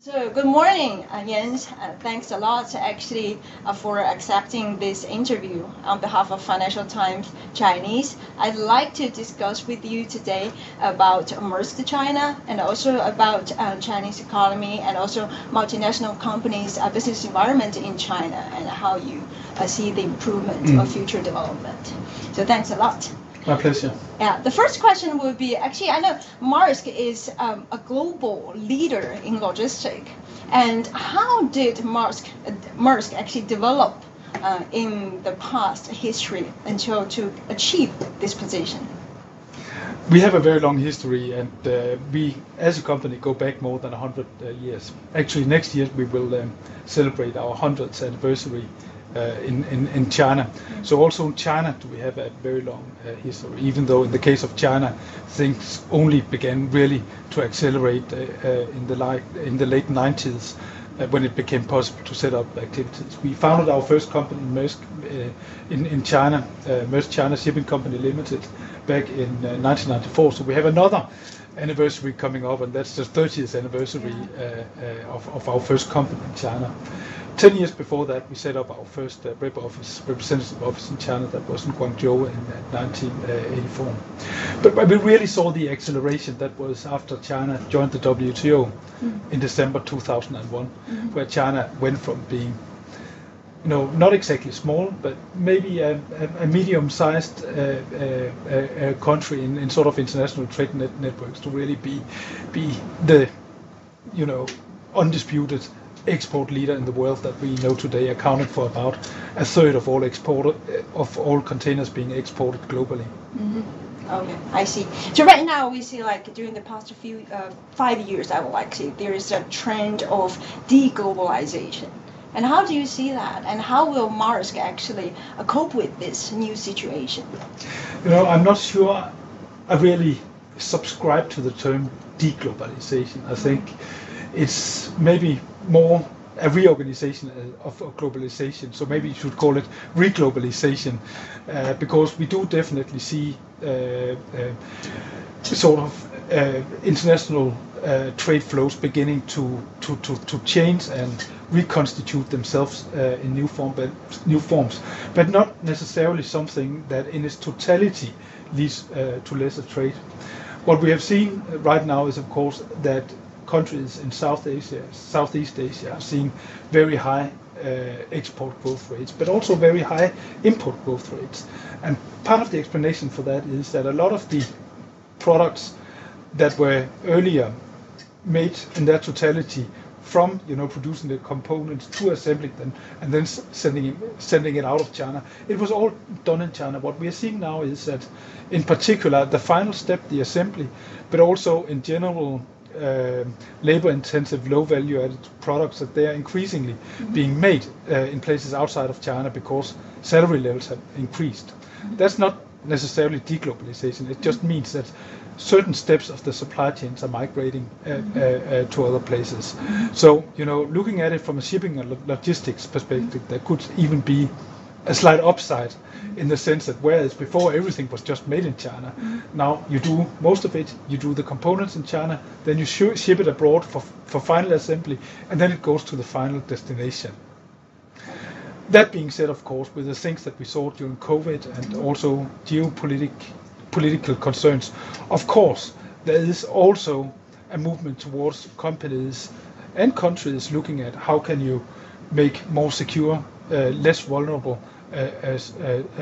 So good morning, Jens. Thanks a lot actually for accepting this interview on behalf of Financial Times Chinese. I'd like to discuss with you today about Maersk China and also about Chinese economy and also multinational companies' business environment in China and how you see the improvement of future development. So thanks a lot. My pleasure. Yeah, the first question would be, actually, I know Maersk is a global leader in logistics. And how did Maersk actually develop in the past history until to achieve this position? We have a very long history, and we, as a company, go back more than 100 years. Actually, next year we will celebrate our 100th anniversary in China. So also in China we have a very long history, even though in the case of China things only began really to accelerate in the late 90s when it became possible to set up activities. We founded our first company, Maersk, in China, Maersk China Shipping Company Limited, back in 1994. So we have another anniversary coming up, and that's the 30th anniversary of our first company in China. 10 years before that, we set up our first representative office in China. That was in Guangzhou in 1984. But we really saw the acceleration that was after China joined the WTO in December 2001, where China went from being, not exactly small, but maybe a medium-sized country in sort of international trade networks to really be the, undisputed export leader in the world that we know today, accounting for about a third of all containers being exported globally. Okay, I see. So right now we see, like, during the past 5 years, I would like to say, there is a trend of deglobalization. And how do you see that? And how will Maersk actually cope with this new situation? I'm not sure I really subscribe to the term deglobalization. I think it's maybe more a reorganization of globalization. So maybe you should call it reglobalization, because we do definitely see sort of international trade flows beginning to change and reconstitute themselves in new forms, but not necessarily something that in its totality leads to lesser trade. What we have seen right now is, of course, that countries in Southeast Asia are seeing very high export growth rates, but also very high import growth rates. And part of the explanation for that is that a lot of the products that were earlier made in their totality from producing the components to assembling them and then sending it out of China, it was all done in China. What we are seeing now is that, in particular, the final step, the assembly, but also in general labor-intensive, low-value-added products, that they are increasingly being made in places outside of China because salary levels have increased. That's not necessarily deglobalization. It just means that certain steps of the supply chains are migrating to other places. So, looking at it from a shipping and logistics perspective, there could even be a slight upside in the sense that whereas before everything was just made in China, now you do most of it, you do the components in China, then you ship it abroad for final assembly, and then it goes to the final destination. That being said, of course, with the things that we saw during COVID and also geopolitical concerns, of course, there is also a movement towards companies and countries looking at how can you make more secure, less vulnerable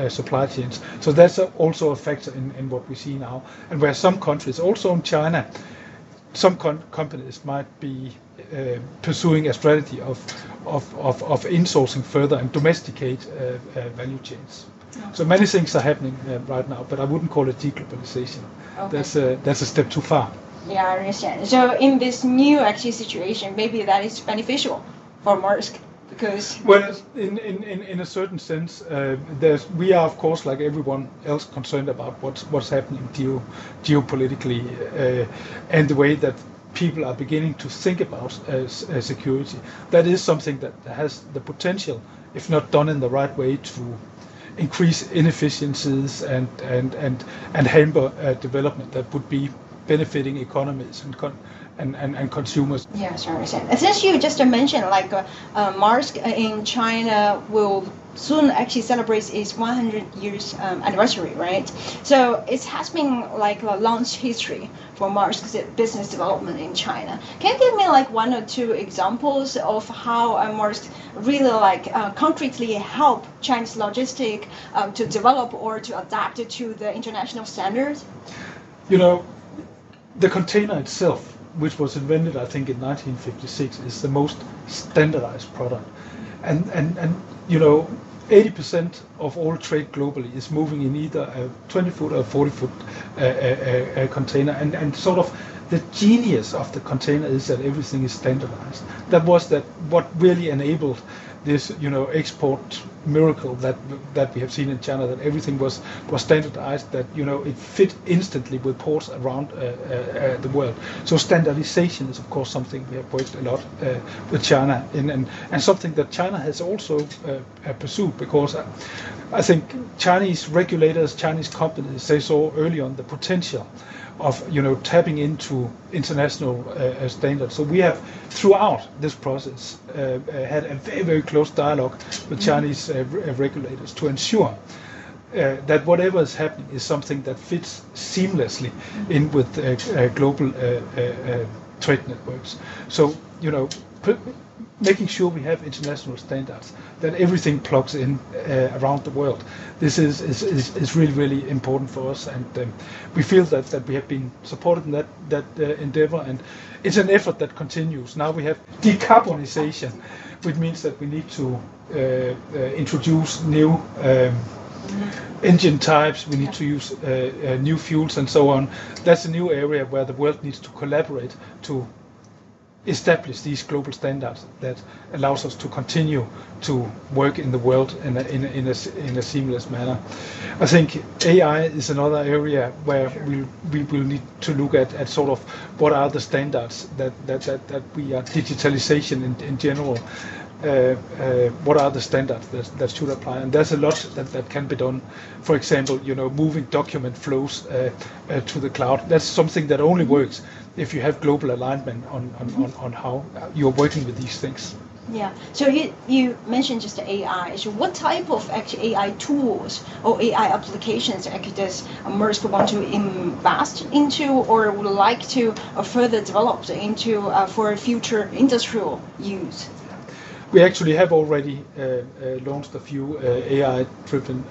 supply chains. So that's also a factor in what we see now, and where some countries, also in China, some companies might be pursuing a strategy of insourcing further and domesticate value chains. So many things are happening right now, but I wouldn't call it deglobalization. Okay. That's a step too far. Yeah, I understand. So in this new actually situation, maybe that is beneficial for Maersk. Because in a certain sense, we are, of course, like everyone else, concerned about what's happening geopolitically and the way that people are beginning to think about security. That is something that has the potential, if not done in the right way, to increase inefficiencies and hamper development that would be benefiting economies and consumers. Yeah, sorry. Since you just mentioned Maersk in China will soon actually celebrates its 100 years anniversary, right? So it has been like a launch history for Maersk's business development in China. Can you give me like one or two examples of how Maersk really concretely help Chinese logistics to develop or to adapt to the international standards? You know, the container itself, which was invented, I think, in 1956, is the most standardized product. And 80% of all trade globally is moving in either a 20-foot or 40-foot container. And sort of the genius of the container is that everything is standardized. That was what really enabled this, export miracle that we have seen in China, that everything was standardized, that, it fit instantly with ports around the world. So standardization is, of course, something we have worked a lot with China in, and something that China has also pursued, because I think Chinese regulators, Chinese companies, they saw early on the potential of tapping into international standards. So we have throughout this process had a very, very close dialogue with Chinese regulators to ensure that whatever is happening is something that fits seamlessly in with global trade networks. So making sure we have international standards, that everything plugs in around the world. This is really, really important for us, and we feel that we have been supported in that endeavor, and it's an effort that continues. Now we have decarbonization, which means that we need to introduce new engine types, we need to use new fuels and so on. That's a new area where the world needs to collaborate to establish these global standards that allows us to continue to work in the world in a seamless manner. I think AI is another area where we will need to look at sort of what are the standards that we are, digitalization in general, what are the standards that should apply, and there's a lot that can be done. For example, moving document flows to the cloud. That's something that only works if you have global alignment on how you're working with these things. Yeah. So you mentioned just AI. So what type of actually AI tools or AI applications actually does Maersk want to invest into or would like to further develop into for future industrial use? We actually have already launched a few AI-driven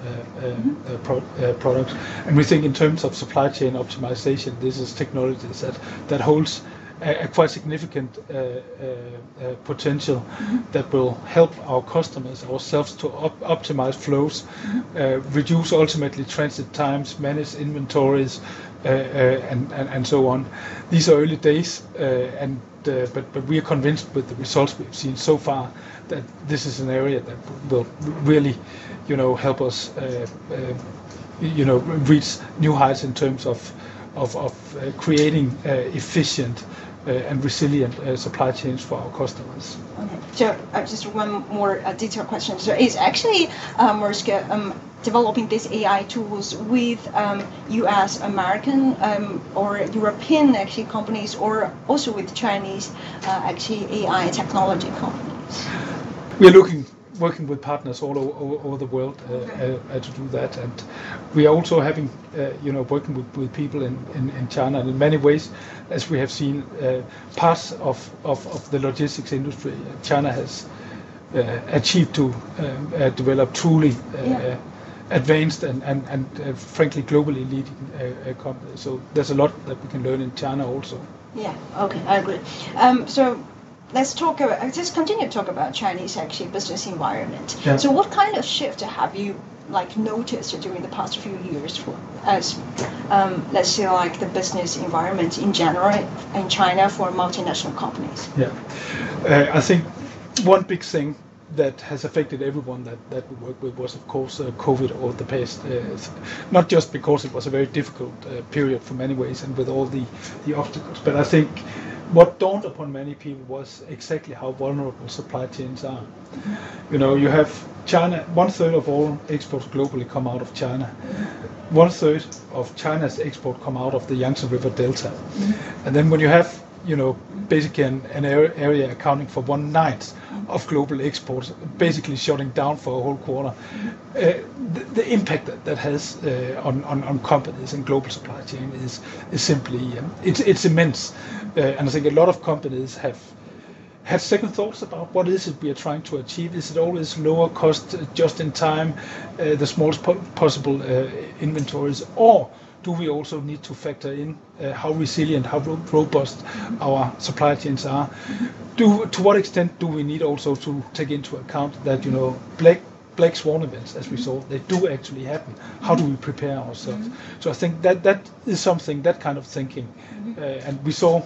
products, and we think in terms of supply chain optimization, this is technologies that holds a quite significant potential that will help our customers, ourselves, to optimize flows, reduce ultimately transit times, manage inventories, and so on. These are early days, but we are convinced with the results we've seen so far that this is an area that will really, help us, reach new heights in terms of creating efficient and resilient supply chains for our customers. Okay. So just one more detailed question. So is actually Maersk developing these AI tools with U.S., American, or European actually companies, or also with Chinese actually AI technology companies? We are working with partners all over the world to do that, and we are also having working with people in China, and in many ways, as we have seen, parts of the logistics industry, China has achieved to develop truly advanced and frankly globally leading companies. So there's a lot that we can learn in China also. Yeah. Okay, I agree. So let's just continue to talk about Chinese actually business environment. Yeah. So what kind of shift have you noticed during the past few years as let's say the business environment in general in China for multinational companies? Yeah, I think one big thing that has affected everyone that we work with was, of course, COVID over the past, not just because it was a very difficult period for many ways and with all the obstacles, but I think what dawned upon many people was exactly how vulnerable supply chains are. You have China, 1/3 of all exports globally come out of China. 1/3 of China's export come out of the Yangtze River Delta. And then when you have, basically an area accounting for 1/9 of global exports, basically shutting down for a whole quarter, the impact that has on companies and global supply chain is simply, it's immense. And I think a lot of companies have had second thoughts about what is it we are trying to achieve. Is it always lower cost, just in time, the smallest possible inventories, or do we also need to factor in how resilient, how robust our supply chains are? To what extent do we need also to take into account that black swan events, as we saw, they do actually happen? How do we prepare ourselves? So I think that is something, that kind of thinking, and we saw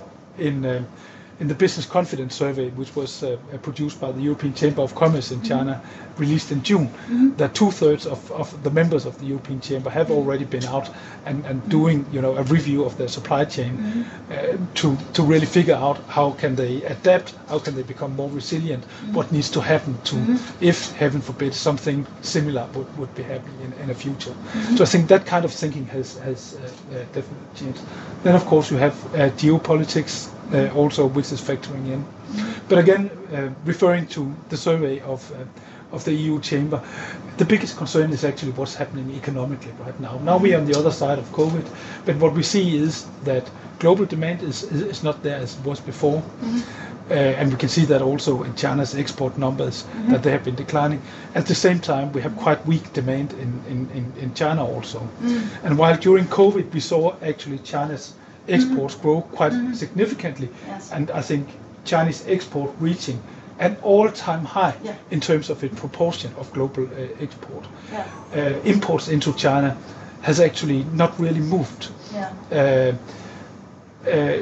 in the Business Confidence Survey, which was produced by the European Chamber of Commerce in China, released in June, that 2/3 of the members of the European Chamber have already been out and doing a review of their supply chain to really figure out how can they adapt, how can they become more resilient, what needs to happen to, if heaven forbid something similar would be happening in the future. So I think that kind of thinking has definitely changed. Then of course you have geopolitics also, which is factoring in. But again, referring to the survey of the EU Chamber, the biggest concern is actually what's happening economically right now. Now we are on the other side of COVID, but what we see is that global demand is not there as it was before. And we can see that also in China's export numbers, that they have been declining. At the same time, we have quite weak demand in China also. And while during COVID we saw actually China's exports grow quite significantly, and I think Chinese export reaching an all-time high in terms of its proportion of global export. Imports into China has actually not really moved.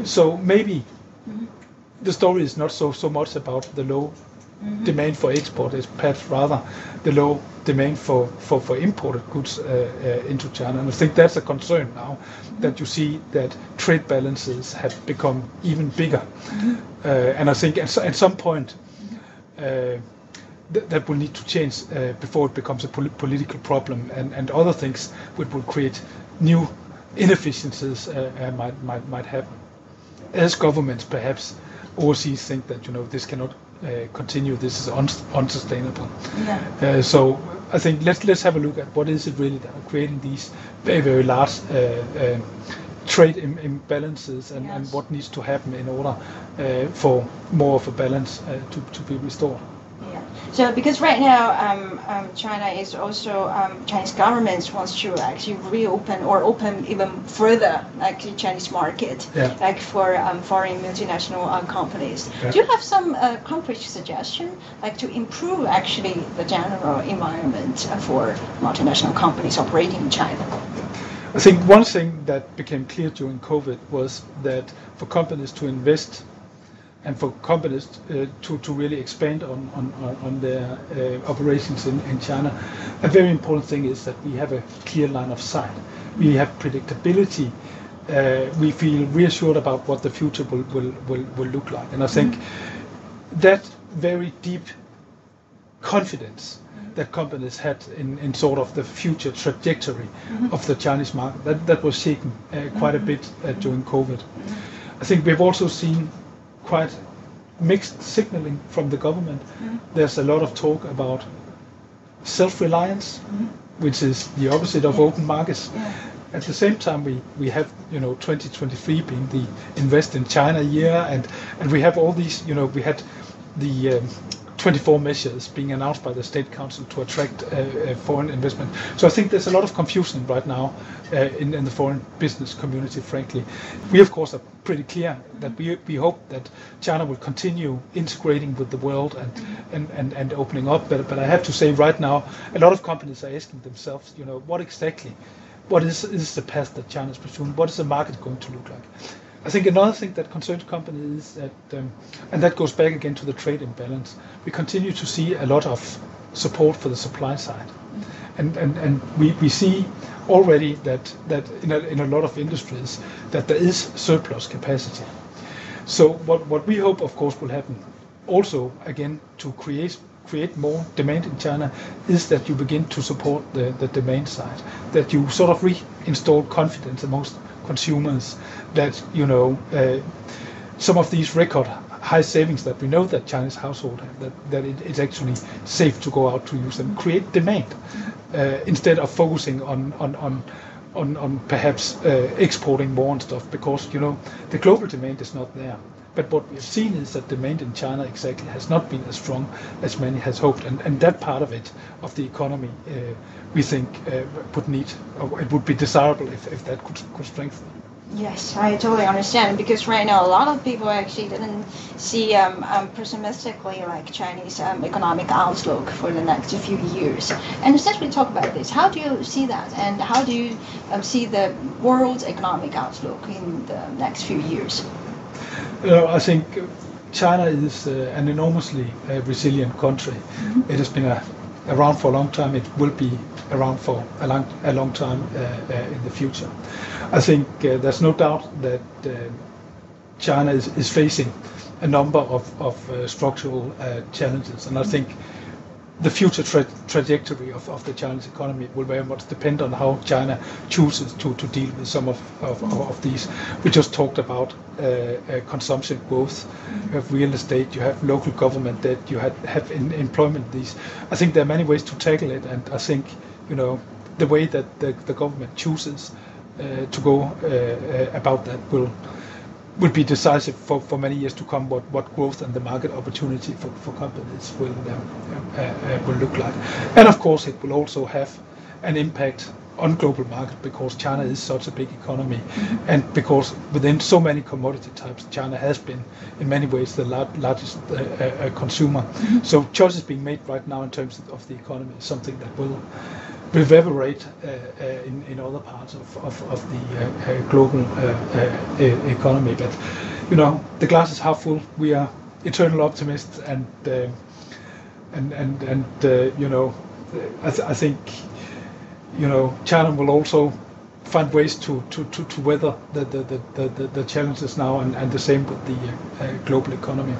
So maybe the story is not so much about the low demand for export, it's perhaps rather the low demand for imported goods into China. And I think that's a concern now, that you see that trade balances have become even bigger. And I think at some point that will need to change before it becomes a political problem, and other things which will create new inefficiencies might happen. As governments perhaps overseas think that this cannot continue, this is unsustainable. So I think let's have a look at what is it really that are creating these very, very large trade imbalances, and what needs to happen in order for more of a balance to be restored. So because right now China is also, Chinese government wants to actually reopen or open even further like the Chinese market, like for foreign multinational companies. Do you have some concrete suggestion like to improve actually the general environment for multinational companies operating in China? I think one thing that became clear during COVID was that for companies to invest and for companies to really expand on their operations in China, a very important thing is that we have a clear line of sight. We have predictability. We feel reassured about what the future will look like. And I think that very deep confidence that companies had in sort of the future trajectory of the Chinese market, that was shaken quite a bit during COVID. I think we've also seen quite mixed signaling from the government. There's a lot of talk about self-reliance, which is the opposite of open markets. At the same time, we have 2023 being the Invest in China year, and we have all these, we had the 24 measures being announced by the State Council to attract foreign investment. So I think there's a lot of confusion right now in the foreign business community, frankly. We, of course, are pretty clear that we hope that China will continue integrating with the world and opening up. But I have to say right now, a lot of companies are asking themselves, what is the path that China is pursuing? What is the market going to look like? I think another thing that concerns companies is that, and that goes back again to the trade imbalance, we continue to see a lot of support for the supply side. And we see already that in a lot of industries that there is surplus capacity. So what we hope, of course, will happen also, again, to create create more demand in China is that you begin to support the demand side, that you sort of reinstall confidence amongst consumers, that some of these record high savings that we know that Chinese households have, that it's actually safe to go out to use and create demand instead of focusing on perhaps exporting more and stuff, because the global demand is not there. But what we've seen is that demand in China exactly has not been as strong as many has hoped, and that part of it, of the economy, we think it would be desirable if that could strengthen. Yes, I totally understand, because right now a lot of people actually didn't see pessimistically like Chinese economic outlook for the next few years. And since we talk about this, how do you see that, and how do you see the world's economic outlook in the next few years? I think China is an enormously resilient country. Mm-hmm. It has been around for a long time. It will be around for a long time in the future. I think there's no doubt that China is facing a number of structural challenges, and I think the future trajectory of the Chinese economy will very much depend on how China chooses to deal with some of these. We just talked about consumption growth, you have real estate, you have local government debt, you have employment. These, I think there are many ways to tackle it, and I think the way that the government chooses to go about that will be decisive for many years to come. What growth and the market opportunity for companies will look like, and of course it will also have an impact on global market, because China is such a big economy, mm-hmm. and because within so many commodity types, China has been in many ways the largest consumer. Mm-hmm. So choices being made right now in terms of the economy is something that will reverberate in other parts of the global economy. But the glass is half full. We are eternal optimists, and I think China will also find ways to weather the challenges now, and the same with the global economy.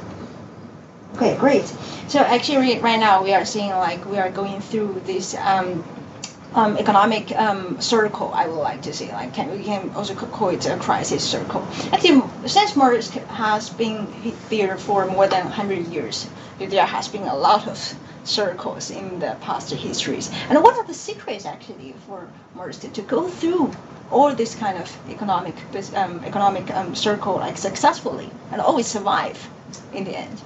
Okay, great. So actually, right now we are seeing we are going through this economic circle. I would like to say, we can also call it a crisis circle. Actually, since Maersk has been there for more than 100 years, there has been a lot of circles in the past histories. And what are the secrets actually for Maersk to go through all this kind of economic circle successfully and always survive in the end?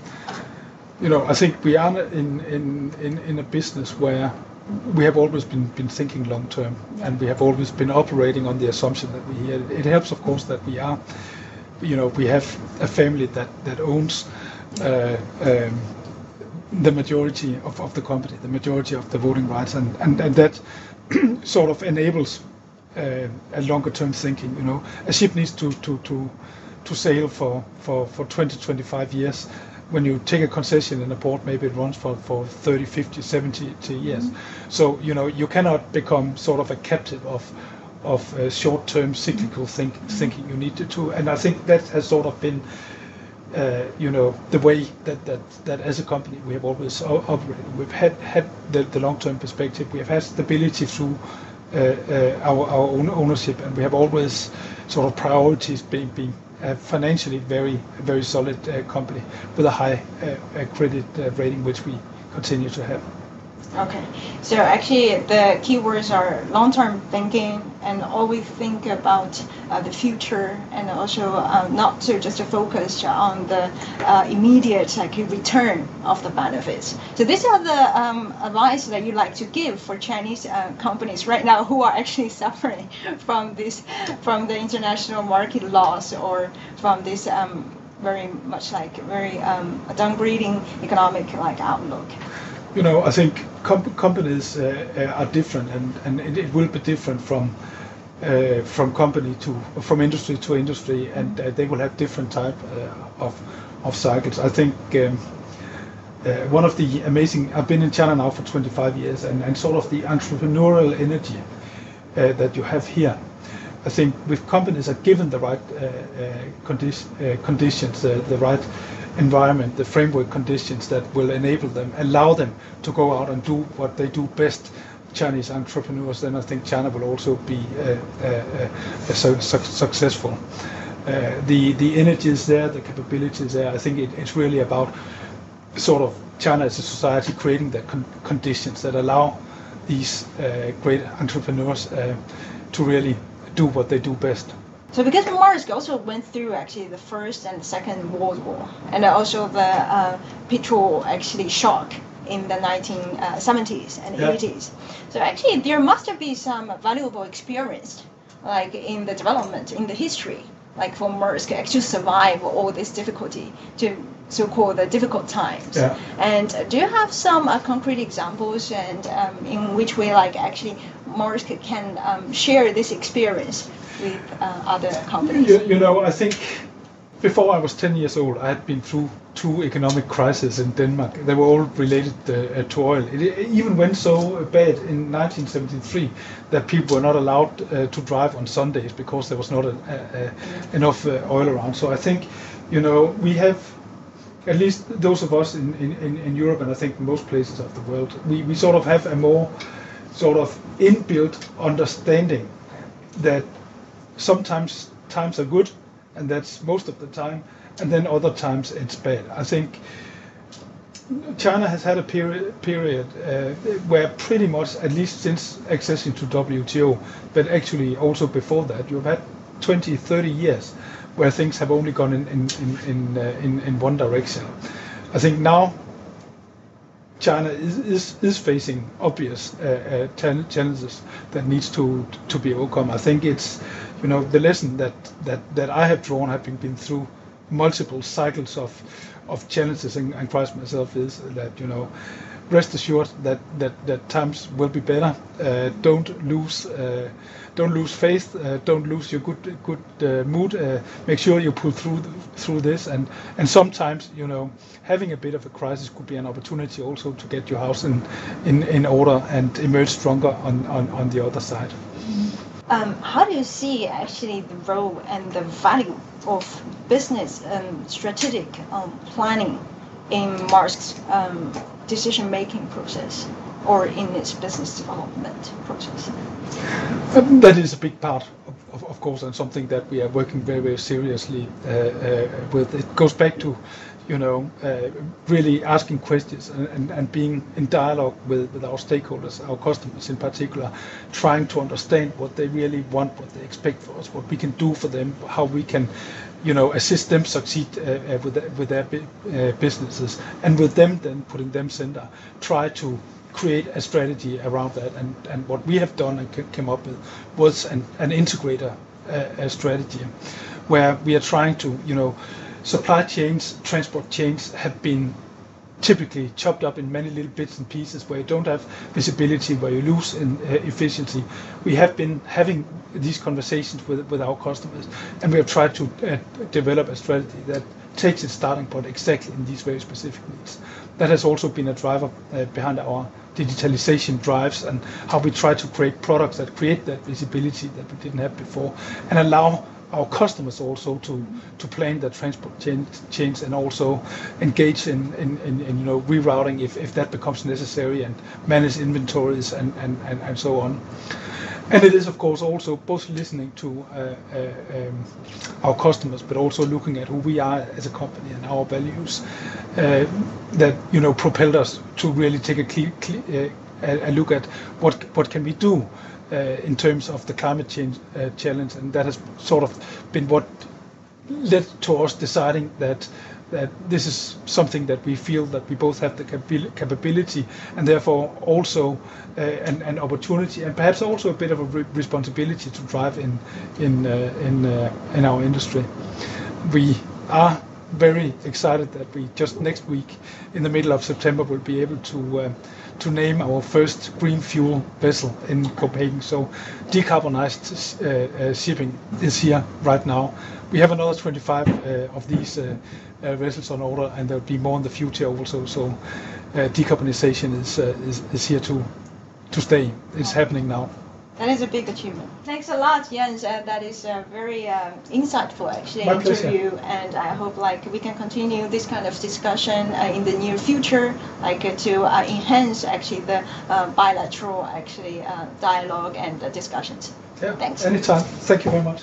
I think we are in a business where we have always been thinking long term, and we have always been operating on the assumption that it helps, of course, that we have a family that owns the majority of the company, the majority of the voting rights, and that sort of enables a longer term thinking. A ship needs to sail for 20-25 years. When you take a concession in a port, maybe it runs for 30, 50, 70 years. Mm-hmm. So you cannot become sort of a captive of short-term cyclical thinking. You need to, and I think that has sort of been the way that as a company we have always operated. We've had the long-term perspective. We have had stability through our own ownership, and we have always sort of priorities being financially very solid company with a high credit rating, which we continue to have. Okay, so actually the keywords are long-term thinking and always think about the future, and also not to just focus on the immediate return of the benefits. So these are the advice that you like to give for Chinese companies right now who are actually suffering from the international market loss, or from this very much downgrading economic economic outlook. I think companies are different, and it will be different from industry to industry, and they will have different type of cycles. I think one of the amazing, I've been in China now for 25 years, and sort of the entrepreneurial energy that you have here, I think if companies are given the right conditions, the right environment, the framework conditions that will enable them, allow them to go out and do what they do best, Chinese entrepreneurs, then I think China will also be successful. The energy is there, the capability is there. I think it's really about sort of China as a society creating the conditions that allow these great entrepreneurs to really do what they do best. So because Maersk also went through actually the First and Second World War, and also the petrol actually shock in the 1970s and 80s. So actually there must have been some valuable experience, like in the development, in the history, like for Maersk actually survive all this difficulty to so-called the difficult times. Yeah. And do you have some concrete examples and in which way like actually Maersk can share this experience with other companies? You know, I think before I was 10 years old, I had been through 2 economic crises in Denmark. They were all related to oil. It even went so bad in 1973 that people were not allowed to drive on Sundays because there was not enough oil around. So I think, you know, we have, at least those of us in Europe, and I think most places of the world, we sort of have a more sort of inbuilt understanding that sometimes times are good, and that's most of the time, and then other times it's bad. I think China has had a period where pretty much, at least since accessing to WTO, but actually also before that, you've had 20, 30 years where things have only gone in one direction. I think now China is facing obvious challenges that needs to be overcome. I think it's, you know, the lesson that I have drawn, having been through multiple cycles of challenges and crisis myself, is that, you know, rest assured that times will be better. Don't lose faith. Don't lose your good mood. Make sure you pull through this. And sometimes, you know, having a bit of a crisis could be an opportunity also to get your house in order and emerge stronger on the other side. How do you see actually the role and the value of business strategic planning in Maersk's decision-making process or in its business development process? That is a big part, of course, and something that we are working very, very seriously with. It goes back to, you know, really asking questions and being in dialogue with our stakeholders, our customers in particular, trying to understand what they really want, what they expect for us, what we can do for them, how we can, you know, assist them succeed with their businesses, and with them then putting them center, try to create a strategy around that. And what we have done and came up with was an integrator strategy, where we are trying to, you know, supply chains, transport chains have been typically chopped up in many little bits and pieces where you don't have visibility, where you lose in efficiency. We have been having these conversations with our customers, and we have tried to develop a strategy that takes its starting point exactly in these very specific needs. That has also been a driver behind our digitalization drives and how we try to create products that create that visibility that we didn't have before, and allow our customers also to plan their transport chains and also engage in you know, rerouting if that becomes necessary, and manage inventories and so on. And it is, of course, also both listening to our customers, but also looking at who we are as a company and our values that, you know, propelled us to really take a look at what can we do in terms of the climate change challenge, and that has sort of been what led to us deciding that this is something that we feel that we both have the capability and therefore also an opportunity and perhaps also a bit of a responsibility to drive in our industry. We are very excited that we just next week, in the middle of September, will be able to name our first green fuel vessel in Copenhagen. So decarbonized shipping is here right now. We have another 25 of these vessels on order, and there'll be more in the future also. So decarbonization is here to stay. It's happening now. That is a big achievement. Thanks a lot, Jens. That is a very insightful, actually, My interview. pleasure. And I hope we can continue this kind of discussion in the near future, to enhance actually the bilateral dialogue and discussions. Yeah, Thanks. anytime. Thank you very much.